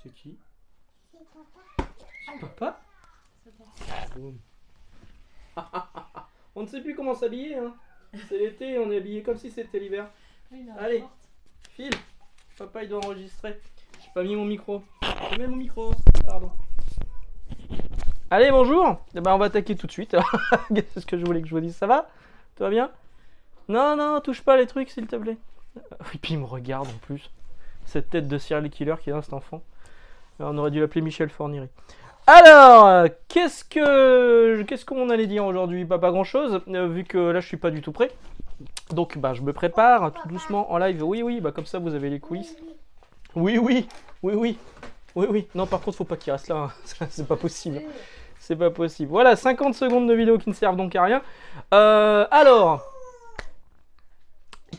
C'est qui? C'est papa. C'est papa? C'est papa. Boum. On ne sait plus comment s'habiller, hein. C'est l'été, on est habillé comme si c'était l'hiver. Oui, Allez, file. Papa, il doit enregistrer. J'ai pas mis mon micro. Je mets mon micro, pardon. Allez, bonjour. Eh ben, on va attaquer tout de suite. C'est ce que je voulais que je vous dise. Ça va? Tout va bien? Non, non, touche pas les trucs, s'il te plaît. Et puis, il me regarde en plus. Cette tête de serial killer qui est là, cet enfant. On aurait dû l'appeler Michel Fornieri. Alors, qu'est-ce qu'on allait dire aujourd'hui? Pas grand chose, vu que là je suis pas du tout prêt. Donc bah je me prépare tout doucement en live. Oui, oui, bah comme ça vous avez les coulisses. Oui, oui, oui, oui, oui, oui. Non, par contre faut pas qu'il reste là, hein. C'est pas possible. C'est pas possible. Voilà, 50 secondes de vidéo qui ne servent donc à rien. Alors,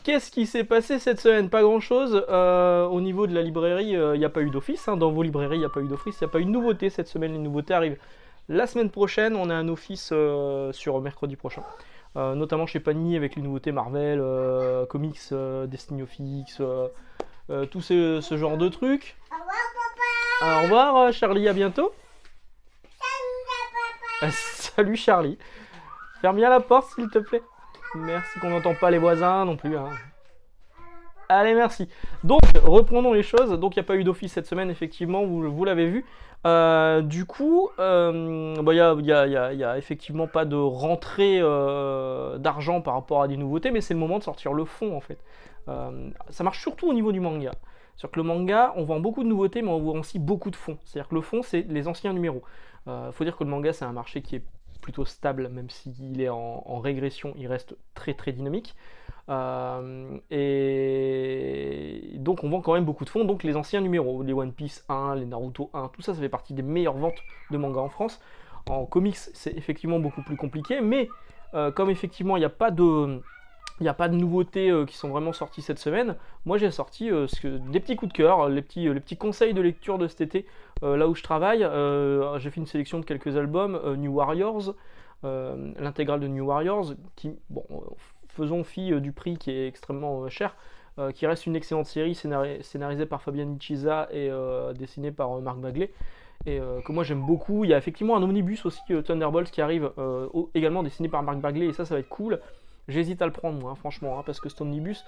qu'est-ce qui s'est passé cette semaine? Pas grand chose. Au niveau de la librairie, il n'y a pas eu d'office. Hein. Dans vos librairies, il n'y a pas eu d'office. Il n'y a pas eu de nouveauté cette semaine. Les nouveautés arrivent la semaine prochaine. On a un office sur mercredi prochain. Notamment chez Panini avec les nouveautés Marvel, Comics, Destiny of X, tout ce genre de trucs. Au revoir, papa. Au revoir Charlie, à bientôt. Salut, papa. Salut Charlie. Ferme bien la porte s'il te plaît. Merci qu'on n'entend pas les voisins non plus. Hein. Allez, merci. Donc, reprenons les choses. Donc, il n'y a pas eu d'office cette semaine, effectivement, vous l'avez vu. Du coup, bah, y a effectivement pas de rentrée d'argent par rapport à des nouveautés, mais c'est le moment de sortir le fond, en fait. Ça marche surtout au niveau du manga. C'est-à-dire que le manga, on vend beaucoup de nouveautés, mais on vend aussi beaucoup de fonds. C'est-à-dire que le fond, c'est les anciens numéros. Faut dire que le manga, c'est un marché qui est plutôt stable, même s'il est en régression, il reste très très dynamique. Et donc on vend quand même beaucoup de fonds, donc les anciens numéros, les One Piece 1, les Naruto 1, tout ça, ça fait partie des meilleures ventes de manga en France. En comics, c'est effectivement beaucoup plus compliqué, mais comme effectivement il n'y a pas de... Il n'y a pas de nouveautés qui sont vraiment sorties cette semaine. Moi, j'ai sorti des petits coups de cœur, les petits conseils de lecture de cet été, là où je travaille. J'ai fait une sélection de quelques albums, New Warriors, l'intégrale de New Warriors, qui, bon, faisons fi du prix qui est extrêmement cher, qui reste une excellente série scénarisée par Fabian Nicieza et dessinée par Marc Bagley. Et que moi j'aime beaucoup. Il y a effectivement un omnibus aussi, Thunderbolts, qui arrive, également dessiné par Marc Bagley, et ça va être cool. J'hésite à le prendre moi, hein, franchement, hein, parce que cet omnibus,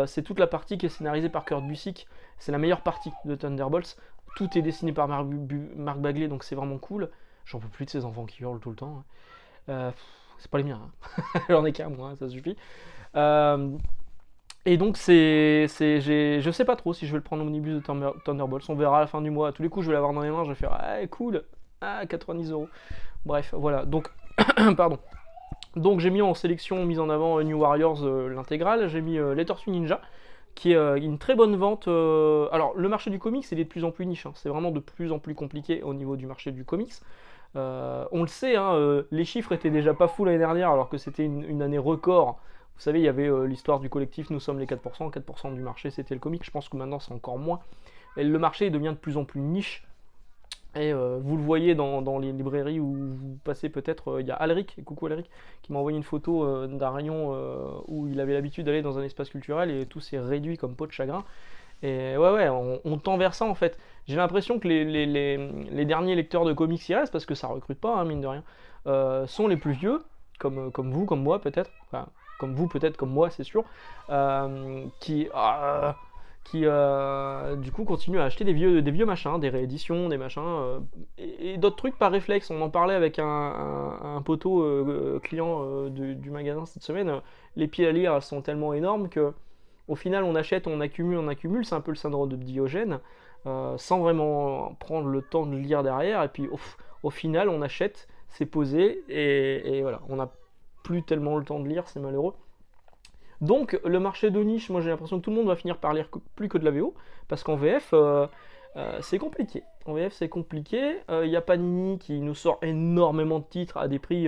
c'est toute la partie qui est scénarisée par Kurt Busiek. C'est la meilleure partie de Thunderbolts. Tout est dessiné par Marc Bagley, donc c'est vraiment cool. J'en peux plus de ces enfants qui hurlent tout le temps. Hein. C'est pas les miens, hein. J'en ai qu'un moi, hein, ça suffit. Et donc je sais pas trop si je vais le prendre l'omnibus de Thunderbolts. On verra à la fin du mois. À tous les coups, je vais l'avoir dans les mains. Je vais faire ah cool, ah 90 euros. Bref, voilà. Donc pardon. Donc j'ai mis en sélection, mise en avant New Warriors, l'intégrale. J'ai mis les Tortues Ninja, qui est une très bonne vente. Alors le marché du comics, il est de plus en plus niche. Hein. C'est vraiment de plus en plus compliqué au niveau du marché du comics. On le sait, hein, les chiffres étaient déjà pas fous l'année dernière, alors que c'était une année record. Vous savez, il y avait l'histoire du collectif Nous sommes les 4%. 4% du marché, c'était le comics. Je pense que maintenant, c'est encore moins. Et le marché devient de plus en plus niche. Et vous le voyez dans les librairies où vous passez peut-être. Il y a Alric, coucou Alric, qui m'a envoyé une photo d'un rayon où il avait l'habitude d'aller dans un espace culturel et tout s'est réduit comme peau de chagrin. Et ouais, on tend vers ça en fait. J'ai l'impression que les derniers lecteurs de comics y restent, parce que ça recrute pas, hein, mine de rien, sont les plus vieux, comme vous, comme moi peut-être, enfin, comme vous peut-être, comme moi c'est sûr, qui du coup continuent à acheter des vieux machins, des rééditions, des machins, et d'autres trucs par réflexe. On en parlait avec un poteau client du magasin cette semaine. Les pieds à lire sont tellement énormes que au final, on achète, on accumule, c'est un peu le syndrome de Diogène, sans vraiment prendre le temps de lire derrière, et puis au final, on achète, c'est posé, et voilà, on n'a plus tellement le temps de lire, c'est malheureux. Donc, le marché de niche, moi j'ai l'impression que tout le monde va finir par lire plus que de la VO, parce qu'en VF, c'est compliqué. En VF, c'est compliqué. Il y a Panini qui nous sort énormément de titres à des prix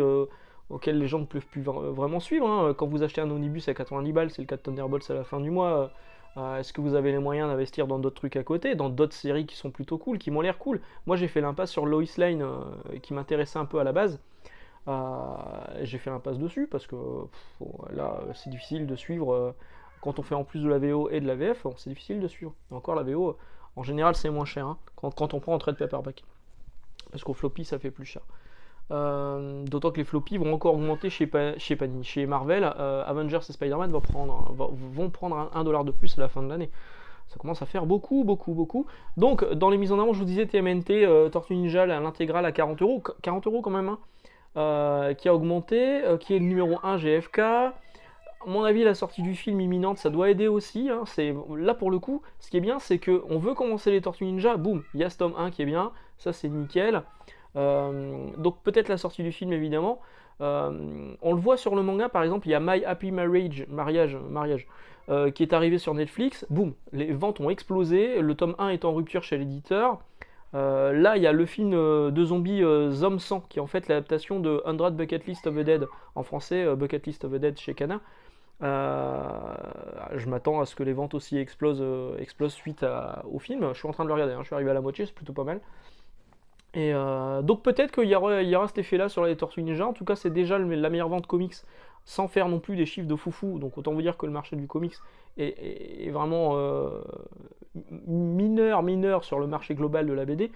auxquels les gens ne peuvent plus vraiment suivre. Hein. Quand vous achetez un omnibus à 90 balles, c'est le cas de Thunderbolts à la fin du mois. Est-ce que vous avez les moyens d'investir dans d'autres trucs à côté, dans d'autres séries qui sont plutôt cool, qui m'ont l'air cool? Moi j'ai fait l'impasse sur Lois Lane, qui m'intéressait un peu à la base. J'ai fait l'impasse dessus parce que bon, là c'est difficile de suivre quand on fait en plus de la VO et de la VF, c'est difficile de suivre. Et encore la VO, En général, c'est moins cher hein, quand on prend en trade paperback. Parce qu'au floppy, ça fait plus cher. D'autant que les floppies vont encore augmenter chez Panini. Chez Marvel, Avengers et Spider-Man vont prendre 1$ de plus à la fin de l'année. Ça commence à faire beaucoup. Donc, dans les mises en avant, je vous disais TMNT, Tortue Ninja, l'intégrale à 40€. 40€ quand même, hein, qui a augmenté, qui est le numéro 1 GFK. À mon avis, la sortie du film imminente, ça doit aider aussi. Hein. Là, pour le coup, ce qui est bien, c'est qu'on veut commencer les Tortues Ninja. Boum, il y a ce tome 1 qui est bien. Ça, c'est nickel. Donc, peut-être la sortie du film, évidemment. On le voit sur le manga, par exemple, il y a My Happy mariage, qui est arrivé sur Netflix. Boum, les ventes ont explosé. Le tome 1 est en rupture chez l'éditeur. Là, il y a le film de zombies Zom 100, qui est en fait l'adaptation de 100 Bucket List of the Dead, en français, Bucket List of the Dead chez Kana. Je m'attends à ce que les ventes aussi explosent suite au film. Je suis en train de le regarder, hein, je suis arrivé à la moitié, c'est plutôt pas mal. Et donc peut-être qu'il y aura cet effet-là sur les Tortues Ninja. En tout cas, c'est déjà la meilleure vente comics, sans faire non plus des chiffres de foufou. Donc autant vous dire que le marché du comics est vraiment mineur sur le marché global de la BD.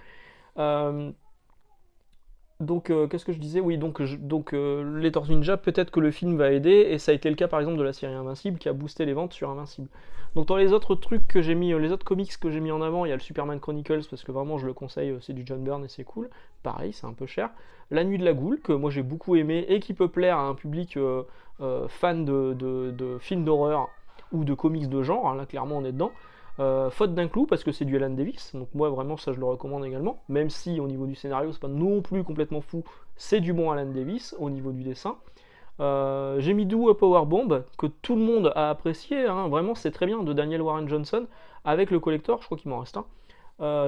Qu'est-ce que je disais? Oui, donc les Tortues Ninja, peut-être que le film va aider, et ça a été le cas par exemple de la série Invincible qui a boosté les ventes sur Invincible. Donc dans les autres trucs que j'ai mis, les autres comics que j'ai mis en avant, il y a le Superman Chronicles parce que vraiment je le conseille, c'est du John Byrne et c'est cool. Pareil, c'est un peu cher. La Nuit de la Goule, que moi j'ai beaucoup aimé et qui peut plaire à un public fan de films d'horreur ou de comics de genre, hein, là clairement on est dedans. Faute d'un clou parce que c'est du Alan Davis, donc moi vraiment ça je le recommande également, même si au niveau du scénario c'est pas non plus complètement fou, c'est du bon Alan Davis au niveau du dessin. J'ai mis Do Powerbomb que tout le monde a apprécié, hein, vraiment c'est très bien, de Daniel Warren Johnson avec le collector, je crois qu'il m'en reste un.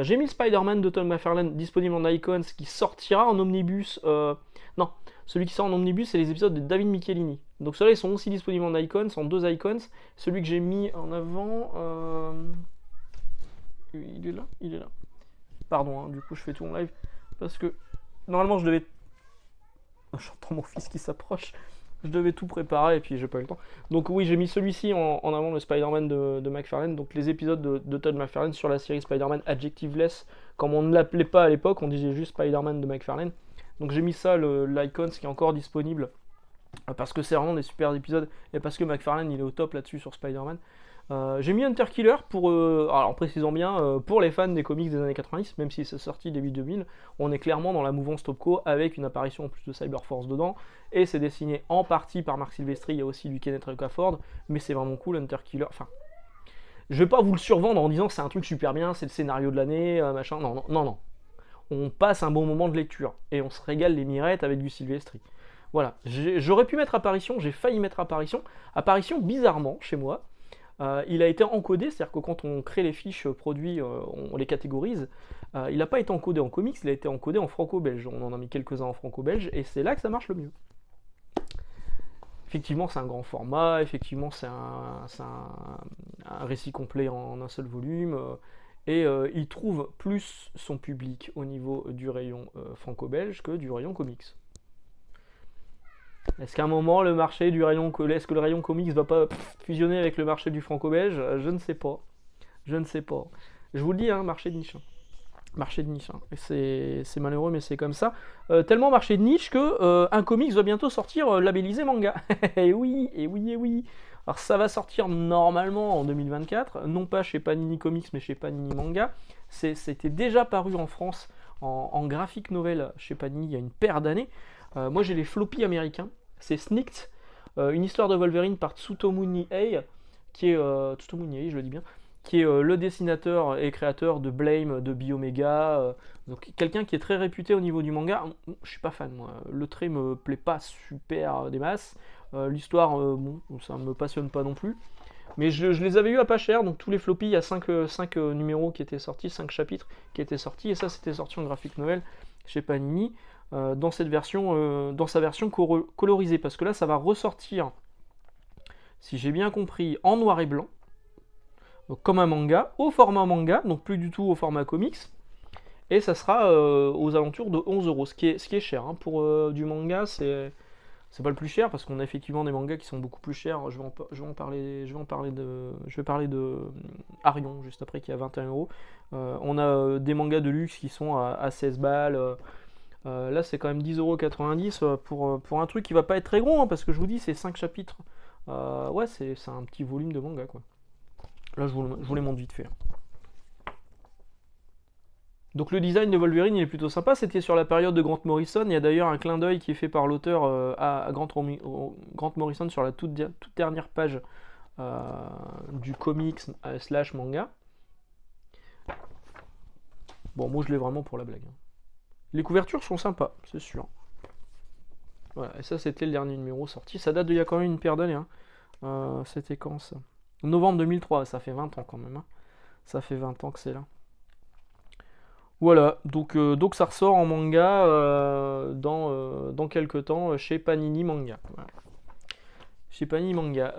J'ai mis le Spider-Man de Todd McFarlane disponible en Icons qui sortira en omnibus. Non, celui qui sort en omnibus, c'est les épisodes de David Michelini. Donc ceux-là, ils sont aussi disponibles en Icons, en 2 Icons. Celui que j'ai mis en avant... Il est là. Pardon, hein, du coup, je fais tout en live. Parce que, normalement, je devais... J'entends mon fils qui s'approche. Je devais tout préparer et puis j'ai pas eu le temps. Donc oui, j'ai mis celui-ci en avant, le Spider-Man de McFarlane. Donc les épisodes de Todd McFarlane sur la série Spider-Man Adjectiveless. Comme on ne l'appelait pas à l'époque, on disait juste Spider-Man de McFarlane. Donc j'ai mis ça, l'Icons qui est encore disponible. Parce que c'est vraiment des super épisodes. Et parce que McFarlane, il est au top là-dessus sur Spider-Man. J'ai mis Hunter Killer pour, alors en précisant bien, pour les fans des comics des années 90, même si c'est sorti début 2000, on est clairement dans la mouvance Topco avec une apparition en plus de Cyberforce dedans, et c'est dessiné en partie par Marc Silvestri, il y a aussi du Kenneth Rocaford, mais c'est vraiment cool Hunter Killer, enfin, je vais pas vous le survendre en disant que c'est un truc super bien, c'est le scénario de l'année, machin, non, on passe un bon moment de lecture, et on se régale les mirettes avec du Silvestri. Voilà, j'aurais pu mettre Apparition, j'ai failli mettre Apparition bizarrement, chez moi, il a été encodé, c'est-à-dire que quand on crée les fiches produits, on les catégorise. Il n'a pas été encodé en comics, il a été encodé en franco-belge. On en a mis quelques-uns en franco-belge, et c'est là que ça marche le mieux. Effectivement, c'est un grand format, effectivement, c'est un récit complet en un seul volume, et il trouve plus son public au niveau du rayon franco-belge que du rayon comics. Est-ce qu'à un moment, est-ce que le rayon comics va pas fusionner avec le marché du franco-belge? Je ne sais pas. Je vous le dis, hein, marché de niche. Marché de niche. Hein. Et c'est malheureux, mais c'est comme ça. Tellement marché de niche que un comics va bientôt sortir labellisé manga. Et oui. Alors ça va sortir normalement en 2024, non pas chez Panini Comics, mais chez Panini Manga. C'était déjà paru en France en graphic novel chez Panini il y a une paire d'années. Moi j'ai les floppies américains, c'est Snicked, une histoire de Wolverine par Tsutomu Ei, qui est Tsutomu Ei, je le dis bien, qui est le dessinateur et créateur de Blame, de Biomega, donc quelqu'un qui est très réputé au niveau du manga. Je suis pas fan moi, le trait me plaît pas super des masses, l'histoire bon, ça me passionne pas non plus. Mais je les avais eu à pas cher, donc tous les floppies, il y a 5 numéros qui étaient sortis, 5 chapitres qui étaient sortis, et ça c'était sorti en graphic novel chez Panini. Dans sa version colorisée, parce que là ça va ressortir, si j'ai bien compris, en noir et blanc, donc comme un manga, au format manga, donc plus du tout au format comics, et ça sera aux alentours de 11€, ce qui est cher, hein. Pour du manga, c'est C'est pas le plus cher parce qu'on a effectivement des mangas qui sont beaucoup plus chers. Je vais parler de Arion juste après qui est à 21 euros. On a des mangas de luxe qui sont à 16 balles. Là, c'est quand même 10,90 € pour un truc qui va pas être très gros hein, parce que je vous dis, c'est 5 chapitres. Ouais, c'est un petit volume de manga quoi. Là, je vous les montre vite fait. Donc le design de Wolverine il est plutôt sympa, c'était sur la période de Grant Morrison, il y a d'ailleurs un clin d'œil qui est fait par l'auteur à Grant Morrison sur la toute dernière page du comics slash manga. Bon moi je l'ai vraiment pour la blague. Les couvertures sont sympas, c'est sûr. Voilà, et ça c'était le dernier numéro sorti, ça date d'il y a quand même une paire d'années. Hein. C'était quand ça? Novembre 2003, ça fait 20 ans quand même. Hein. Ça fait 20 ans que c'est là. Voilà, donc ça ressort en manga dans quelques temps chez Panini Manga. Voilà. Chez Panini Manga.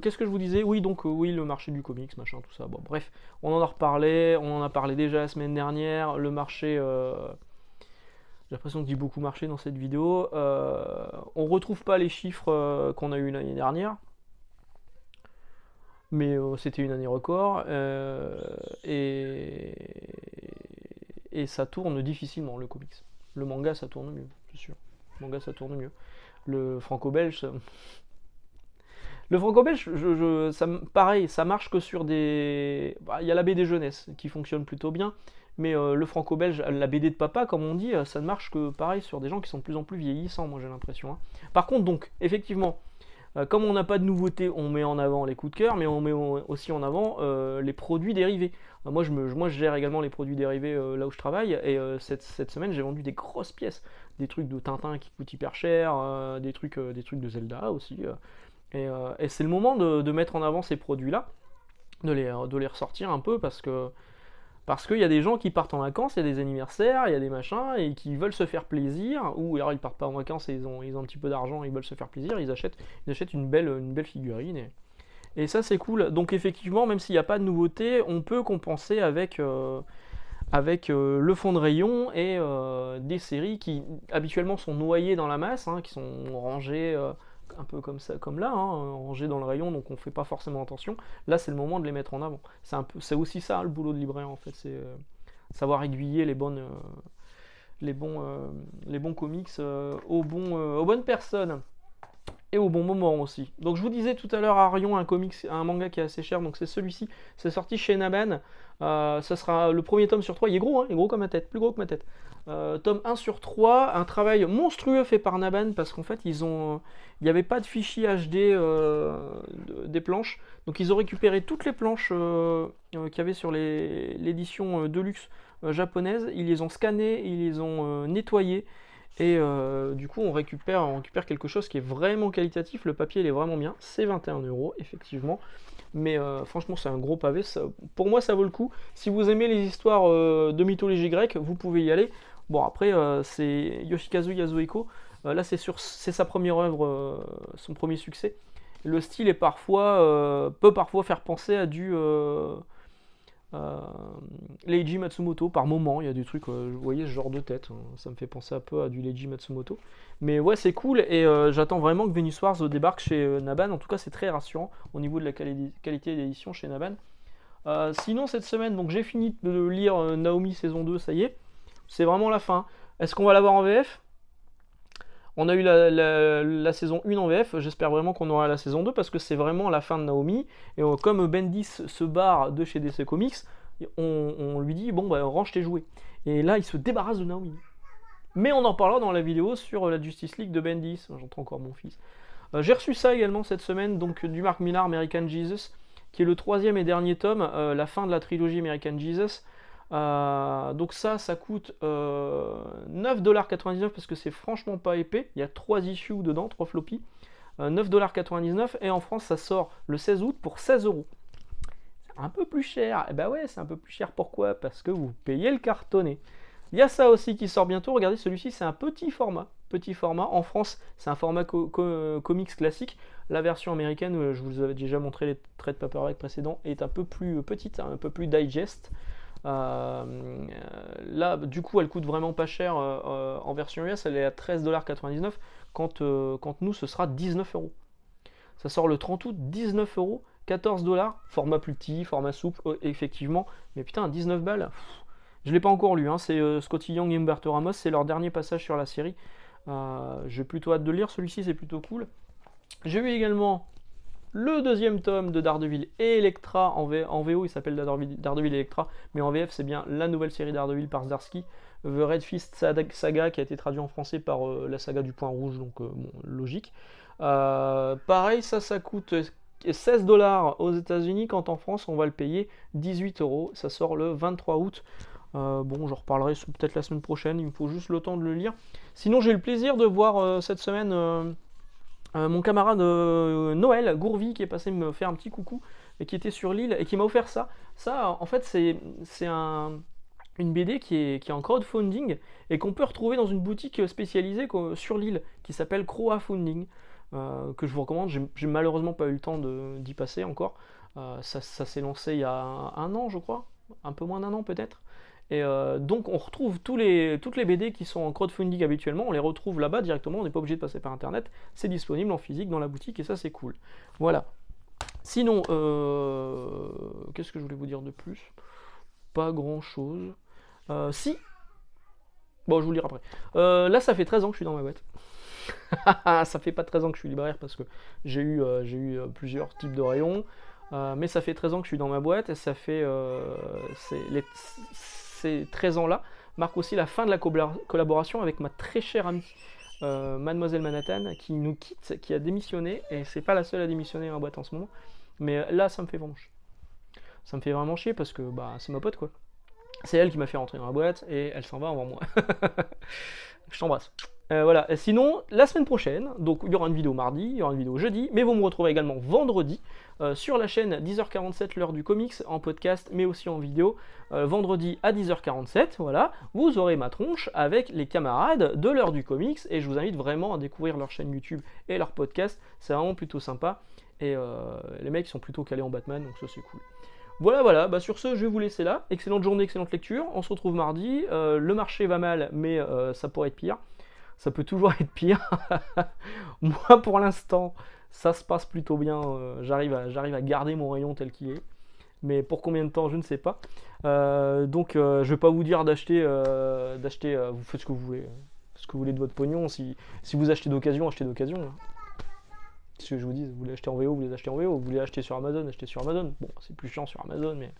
Qu'est-ce que je vous disais? Oui, donc oui, le marché du comics, machin, tout ça. Bon, bref, on en a reparlé, on en a parlé déjà la semaine dernière. Le marché, j'ai l'impression que je dis beaucoup marché dans cette vidéo. On retrouve pas les chiffres qu'on a eu l'année dernière. Mais c'était une année record et ça tourne difficilement le comics. Le manga ça tourne mieux, c'est sûr. Le manga ça tourne mieux. Le franco-belge, le franco-belge, pareil, ça marche que sur des. Il y a la BD jeunesse qui fonctionne plutôt bien, mais le franco-belge, la BD de papa, comme on dit, ça ne marche que pareil sur des gens qui sont de plus en plus vieillissants, moi j'ai l'impression. Hein. Par contre, donc, effectivement. Comme on n'a pas de nouveautés, on met en avant les coups de cœur, mais on met aussi en avant les produits dérivés. Moi, je gère également les produits dérivés là où je travaille, et cette semaine, j'ai vendu des grosses pièces. Des trucs de Tintin qui coûtent hyper cher, des trucs de Zelda aussi. Et c'est le moment de mettre en avant ces produits-là, de les ressortir un peu, parce qu'il y a des gens qui partent en vacances, il y a des anniversaires, il y a des machins, et qui veulent se faire plaisir, ou alors ils partent pas en vacances et ils ont un petit peu d'argent, ils veulent se faire plaisir, ils achètent une belle figurine. Et ça c'est cool. Donc effectivement, même s'il n'y a pas de nouveauté, on peut compenser avec le fond de rayon et des séries qui habituellement sont noyées dans la masse, hein, qui sont rangées un peu comme ça, comme là, hein, rangées dans le rayon, donc on fait pas forcément attention. Là, c'est le moment de les mettre en avant. C'est aussi ça le boulot de libraire en fait, c'est savoir aiguiller les bons comics aux bonnes personnes et au bon moment aussi. Donc je vous disais tout à l'heure Arion, un manga qui est assez cher, donc c'est celui-ci, c'est sorti chez Naban. Ça sera le premier tome sur 3, il est gros, hein, il est gros comme ma tête, plus gros que ma tête. Tome 1 sur 3, un travail monstrueux fait par Naban parce qu'en fait il n'y avait pas de fichier HD des planches, donc ils ont récupéré toutes les planches qu'il y avait sur l'édition Deluxe japonaise, ils les ont scannées, ils les ont nettoyées. Et du coup on récupère quelque chose qui est vraiment qualitatif, le papier il est vraiment bien, c'est 21 € effectivement, mais franchement c'est un gros pavé, pour moi ça vaut le coup. Si vous aimez les histoires de mythologie grecque, vous pouvez y aller. Bon après c'est Yoshikazu Yasuhiko, là c'est sa première œuvre, son premier succès. Le style est peut parfois faire penser à du Leiji Matsumoto par moment, il y a des trucs, vous voyez ce genre de tête, hein, ça me fait penser un peu à du Leiji Matsumoto. Mais ouais, c'est cool et j'attends vraiment que Venus Wars débarque chez Naban. En tout cas, c'est très rassurant au niveau de la qualité d'édition chez Naban. Sinon, cette semaine, donc j'ai fini de lire Naomi saison 2, ça y est, c'est vraiment la fin. Est-ce qu'on va l'avoir en VF? On a eu la saison 1 en VF, j'espère vraiment qu'on aura la saison 2 parce que c'est vraiment la fin de Naomi. Et comme Bendis se barre de chez DC Comics, on lui dit bon bah range tes jouets. Et là il se débarrasse de Naomi. Mais on en parlera dans la vidéo sur la Justice League de Bendis. J'entends encore mon fils. J'ai reçu ça également cette semaine, donc du Mark Millar American Jesus, qui est le 3e et dernier tome, la fin de la trilogie American Jesus. Donc ça coûte 9,99$ parce que c'est franchement pas épais. Il y a 3 issues dedans, 3 floppies. 9,99$ et en France ça sort le 16 août pour 16€. C'est un peu plus cher. Et bah ouais, c'est un peu plus cher. Pourquoi? Parce que vous payez le cartonné. Il y a ça aussi qui sort bientôt. Regardez, celui-ci c'est un petit format. Petit format. En France, c'est un format comics classique. La version américaine, je vous avais déjà montré les trade paperback précédents, est un peu plus petite, un peu plus digest. Là, du coup, elle coûte vraiment pas cher en version US, elle est à 13,99$, quand nous, ce sera 19€. Ça sort le 30 août, 19€, 14$, format plus petit, format souple, effectivement, mais putain, 19 balles, je l'ai pas encore lu, hein, c'est Scotty Young et Humberto Ramos, c'est leur dernier passage sur la série. J'ai plutôt hâte de le lire, celui-ci c'est plutôt cool. J'ai eu également le deuxième tome de Daredevil et Elektra en VO, il s'appelle Daredevil Elektra, mais en VF c'est bien la nouvelle série Daredevil par Zdarsky, The Red Fist Saga, qui a été traduit en français par la saga du Point Rouge, donc bon, logique. Pareil, ça coûte 16$ aux États-Unis, quand en France on va le payer 18€. Ça sort le 23 août. Bon, j'en reparlerai peut-être la semaine prochaine, il me faut juste le temps de le lire. Sinon, j'ai eu le plaisir de voir cette semaine mon camarade Noël Gourvi, qui est passé me faire un petit coucou et qui était sur l'île et qui m'a offert ça. Ça, en fait, c'est une BD qui est en crowdfunding et qu'on peut retrouver dans une boutique spécialisée sur l'île qui s'appelle Crowdfunding, que je vous recommande. J'ai malheureusement pas eu le temps d'y passer encore. Ça s'est lancé il y a un an, je crois, un peu moins d'un an peut-être. Et donc on retrouve toutes les BD qui sont en crowdfunding habituellement, on les retrouve là-bas directement, on n'est pas obligé de passer par internet, c'est disponible en physique dans la boutique et ça c'est cool. Voilà. Sinon, qu'est-ce que je voulais vous dire de plus? Pas grand-chose. Si. Bon, je vous le dirai après. Là, ça fait 13 ans que je suis dans ma boîte. Ça fait pas 13 ans que je suis libraire parce que j'ai eu plusieurs types de rayons. Mais ça fait 13 ans que je suis dans ma boîte et ça fait ces 13 ans-là marquent aussi la fin de la collaboration avec ma très chère amie Mademoiselle Manhattan, qui nous quitte, qui a démissionné, et c'est pas la seule à démissionner en boîte en ce moment. Mais là, ça me fait vraiment chier. Ça me fait vraiment chier parce que bah, c'est ma pote quoi. C'est elle qui m'a fait rentrer dans la boîte et elle s'en va avant moi. Je t'embrasse. Voilà. Et sinon, la semaine prochaine, donc il y aura une vidéo mardi, il y aura une vidéo jeudi, mais vous me retrouverez également vendredi sur la chaîne 10h47, l'heure du comics, en podcast, mais aussi en vidéo. Vendredi à 10h47, voilà, vous aurez ma tronche avec les camarades de l'heure du comics, et je vous invite vraiment à découvrir leur chaîne YouTube et leur podcast. C'est vraiment plutôt sympa. Et les mecs sont plutôt calés en Batman, donc ça c'est cool. Voilà, bah sur ce, je vais vous laisser là. Excellente journée, excellente lecture. On se retrouve mardi. Le marché va mal, mais ça pourrait être pire. Ça peut toujours être pire. Moi, pour l'instant, ça se passe plutôt bien. J'arrive à garder mon rayon tel qu'il est. Mais pour combien de temps, je ne sais pas. Donc, je ne vais pas vous dire d'acheter. Vous faites ce que vous voulez. Ce que vous voulez de votre pognon. Si vous achetez d'occasion, achetez d'occasion. Hein. Ce que je vous dis, vous voulez acheter en VO, vous les achetez en VO, vous voulez acheter sur Amazon, achetez sur Amazon. Bon, c'est plus chiant sur Amazon, mais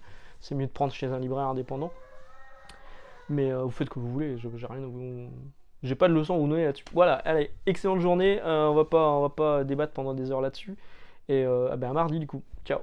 c'est mieux de prendre chez un libraire indépendant. Mais vous faites ce que vous voulez, j'ai rien à vous... J'ai pas de leçon à vous donner là-dessus. Voilà, allez, excellente journée, on va pas débattre pendant des heures là-dessus. Et ben à mardi du coup. Ciao.